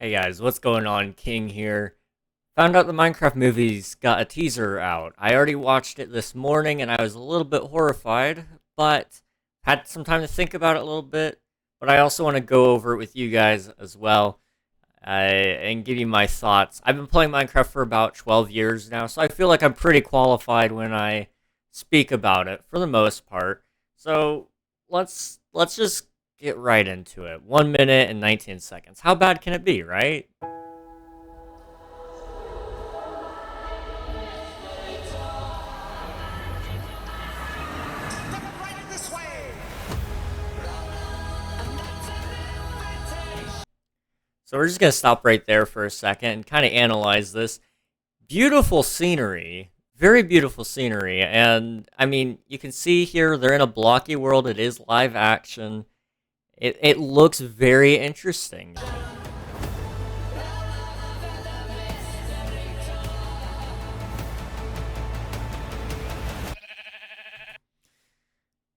Hey guys, what's going on? King here. Found out the Minecraft movie's got a teaser out. I already watched it this morning and I was a little bit horrified, but had some time to think about it a little bit. But I also want to go over it with you guys as well and give you my thoughts. I've been playing Minecraft for about 12 years now, so I feel like I'm pretty qualified when I speak about it for the most part. So let's just get right into it. 1 minute and 19 seconds. How bad can it be, right? So we're just gonna stop right there for a second and kind of analyze this. Beautiful scenery, very beautiful scenery, and I mean, you can see here they're in a blocky world. It is live action. It looks very interesting.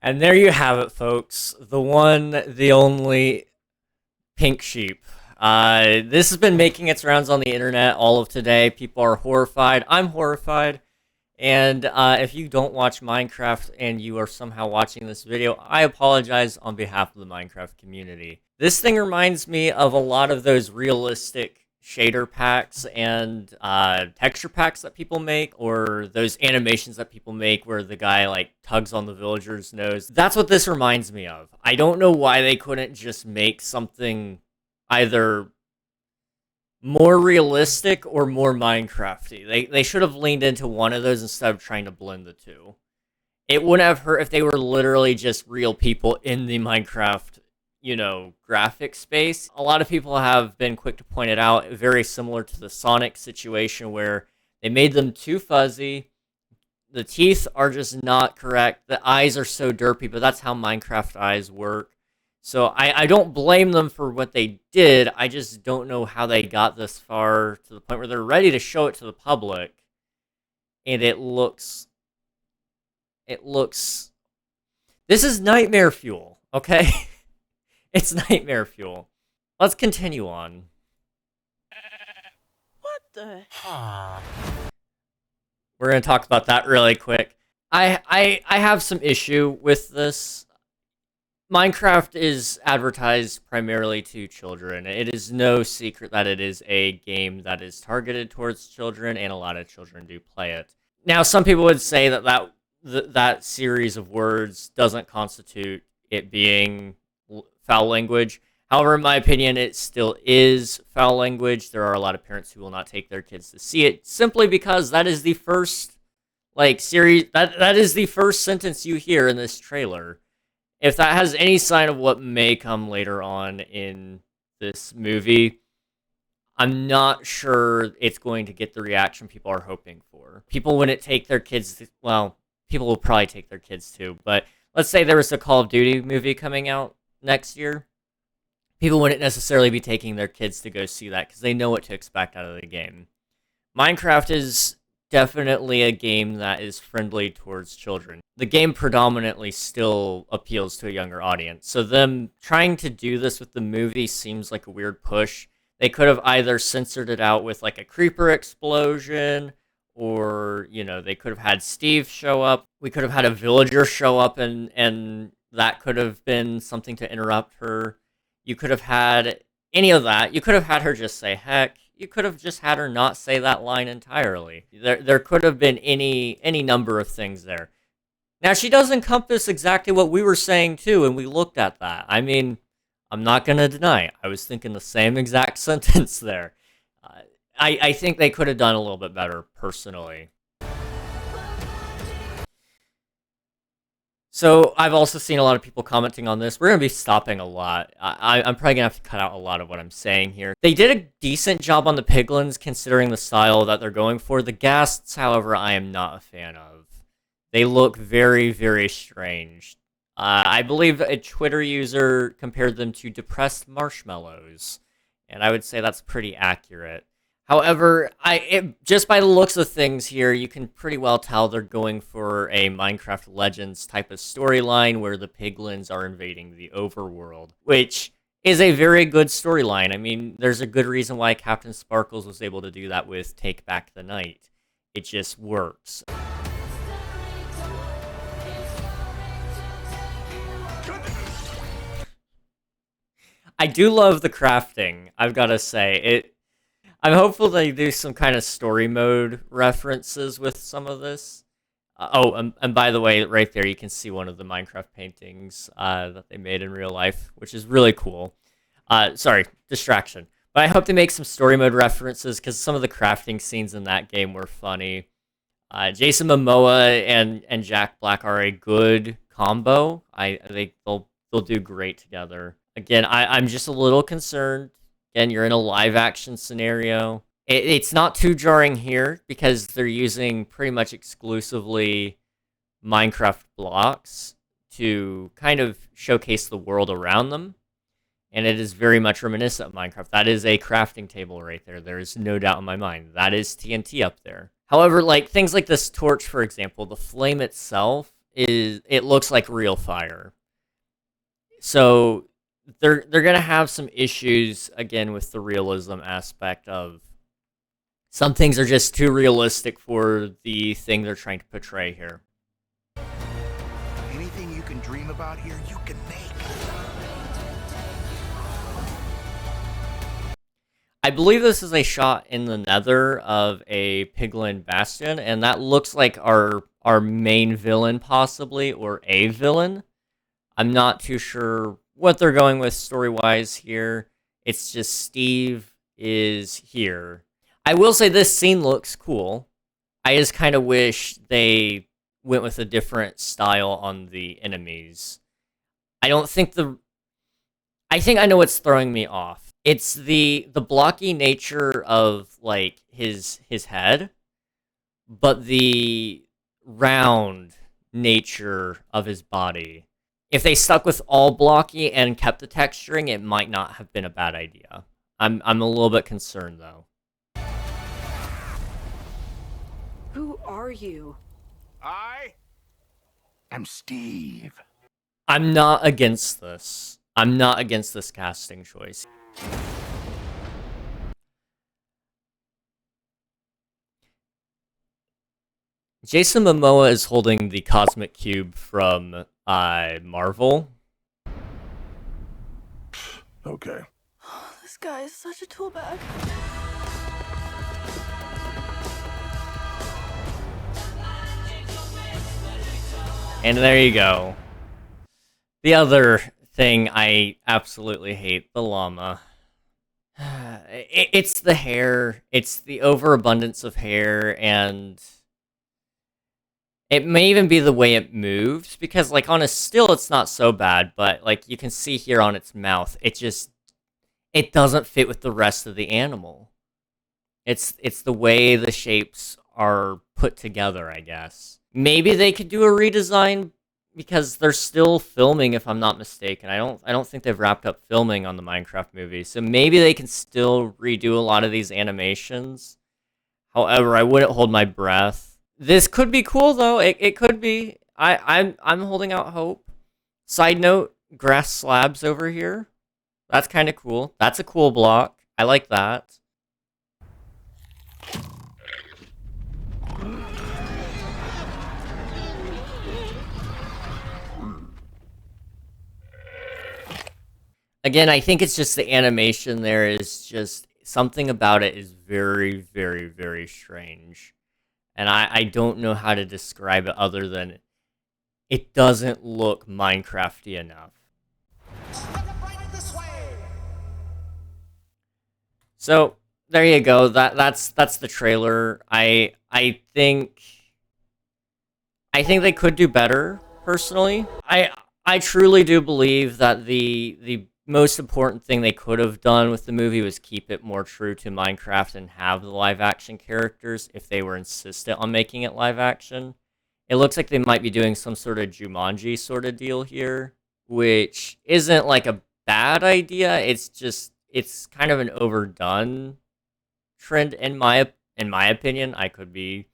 And there you have it, folks. The one, the only pink sheep. This has been making its rounds on the internet all of today. People are horrified. I'm horrified. And if you don't watch Minecraft and you are somehow watching this video, I apologize on behalf of the Minecraft community. This thing reminds me of a lot of those realistic shader packs and texture packs that people make, or those animations that people make where the guy like tugs on the villager's nose. That's what this reminds me of. I don't know why they couldn't just make something either more realistic or more Minecrafty. They should have leaned into one of those instead of trying to blend the two. It wouldn't have hurt if they were literally just real people in the Minecraft, graphic space. A lot of people have been quick to point it out, very similar to the Sonic situation where they made them too fuzzy. The teeth are just not correct. The eyes are so derpy, but that's how Minecraft eyes work. So I don't blame them for what they did. I just don't know how they got this far to the point where they're ready to show it to the public. And it looks... This is nightmare fuel, okay? It's nightmare fuel. Let's continue on. What the? We're going to talk about that really quick. I have some issue with this. Minecraft is advertised primarily to children. It is no secret that it is a game that is targeted towards children, and a lot of children do play it. Now, some people would say that series of words doesn't constitute it being foul language. However, in my opinion, it still is foul language. There are a lot of parents who will not take their kids to see it simply because that is the first series that is the first sentence you hear in this trailer. If that has any sign of what may come later on in this movie, I'm not sure it's going to get the reaction people are hoping for. People wouldn't take their kids to, well, people will probably take their kids too, but let's say there was a Call of Duty movie coming out next year. People wouldn't necessarily be taking their kids to go see that because they know what to expect out of the game. Minecraft is definitely a game that is friendly towards children. The game predominantly still appeals to a younger audience. So them trying to do this with the movie seems like a weird push. They could have either censored it out with like a creeper explosion, or, they could have had Steve show up. We could have had a villager show up and that could have been something to interrupt her. You could have had any of that. You could have had her just say heck. You could have just had her not say that line entirely. There could have been any number of things there. Now, she does encompass exactly what we were saying, too, and we looked at that. I mean, I'm not going to deny, I was thinking the same exact sentence there. I think they could have done a little bit better, personally. So, I've also seen a lot of people commenting on this. We're going to be stopping a lot. I'm probably going to have to cut out a lot of what I'm saying here. They did a decent job on the piglins, considering the style that they're going for. The ghasts, however, I am not a fan of. They look very, very strange. I believe a Twitter user compared them to depressed marshmallows, and I would say that's pretty accurate. However, just by the looks of things here, you can pretty well tell they're going for a Minecraft Legends type of storyline where the piglins are invading the overworld, which is a very good storyline. I mean, there's a good reason why Captain Sparkles was able to do that with Take Back the Night. It just works. I do love the crafting, I've got to say. I'm hopeful they do some kind of story mode references with some of this. And by the way, right there, you can see one of the Minecraft paintings that they made in real life, which is really cool. Sorry, distraction. But I hope they make some story mode references, because some of the crafting scenes in that game were funny. Jason Momoa and Jack Black are a good combo. I think they'll do great together. Again, I'm just a little concerned. Again, you're in a live action scenario. It's not too jarring here because they're using pretty much exclusively Minecraft blocks to kind of showcase the world around them. And it is very much reminiscent of Minecraft. That is a crafting table right there. There is no doubt in my mind. That is TNT up there. However, like things like this torch, for example, the flame itself it looks like real fire. So they're gonna have some issues again with the realism aspect of some things are just too realistic for the thing they're trying to portray here. Anything you can dream about here, you can make. I believe this is a shot in the nether of a piglin bastion, and that looks like our main villain possibly, or a villain. I'm not too sure what they're going with story-wise here. It's just Steve is here. I will say this scene looks cool. I just kind of wish they went with a different style on the enemies. I think I know what's throwing me off. It's the blocky nature of like his head, but the round nature of his body. If they stuck with all blocky and kept the texturing, it might not have been a bad idea. I'm a little bit concerned though. Who are you? I am Steve. I'm not against this. I'm not against this casting choice. Jason Momoa is holding the Cosmic Cube from Marvel. Okay. This guy is such a tool bag. And there you go. The other thing I absolutely hate, the llama. It's the hair. It's the overabundance of hair, and it may even be the way it moves, because like on a still it's not so bad, but like you can see here on its mouth, it doesn't fit with the rest of the animal. It's the way the shapes are put together, I guess. Maybe they could do a redesign, because they're still filming, if I'm not mistaken. I don't think they've wrapped up filming on the Minecraft movie, so maybe they can still redo a lot of these animations. However, I wouldn't hold my breath. This could be cool though. It could be. I'm holding out hope. Side note: grass slabs over here. That's kind of cool. That's a cool block. I like that. Again, I think it's just the animation there is just something about it is very, very, very strange. And I don't know how to describe it other than it doesn't look Minecrafty enough. So there you go. That's the trailer. I think they could do better, personally. I truly do believe that the most important thing they could have done with the movie was keep it more true to Minecraft and have the live action characters if they were insistent on making it live action. It looks like they might be doing some sort of Jumanji sort of deal here, which isn't like a bad idea. It's kind of an overdone trend in my opinion. I could be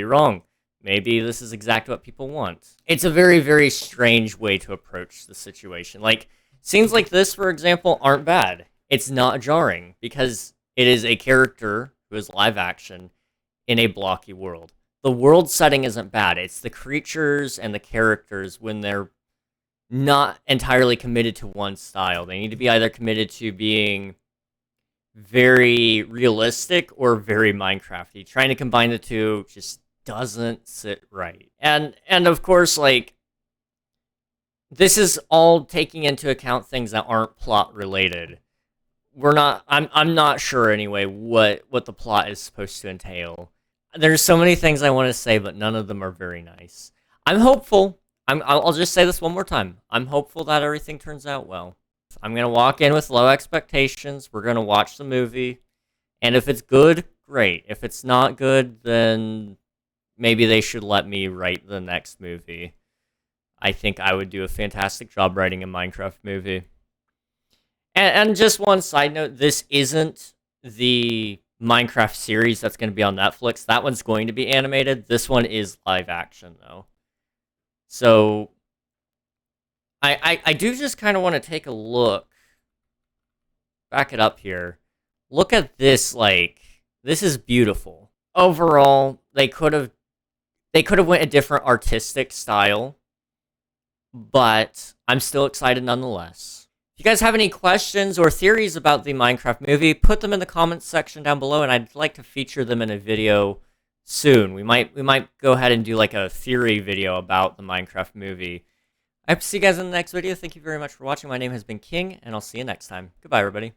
wrong. Maybe this is exactly what people want. It's a very, very strange way to approach the situation. Like, Scenes like this, for example, aren't bad. It's not jarring because it is a character who is live action in a blocky world. The world setting isn't bad. It's the creatures and the characters when they're not entirely committed to one style. They need to be either committed to being very realistic or very Minecrafty. Trying to combine the two just doesn't sit right. And of course, like, this is all taking into account things that aren't plot related. I'm not sure anyway what the plot is supposed to entail. There's so many things I want to say, but none of them are very nice. I'm hopeful. I'll just say this one more time. I'm hopeful that everything turns out well. I'm going to walk in with low expectations. We're going to watch the movie. And if it's good, great. If it's not good, then maybe they should let me write the next movie. I think I would do a fantastic job writing a Minecraft movie. And just one side note, this isn't the Minecraft series that's going to be on Netflix. That one's going to be animated. This one is live action, though. So, I do just kind of want to take a look. Back it up here. Look at this, like, this is beautiful. Overall, they could have went a different artistic style, but I'm still excited nonetheless. If you guys have any questions or theories about the Minecraft movie, put them in the comments section down below, and I'd like to feature them in a video soon. We might go ahead and do like a theory video about the Minecraft movie. I hope to see you guys in the next video. Thank you very much for watching. My name has been King, and I'll see you next time. Goodbye, everybody.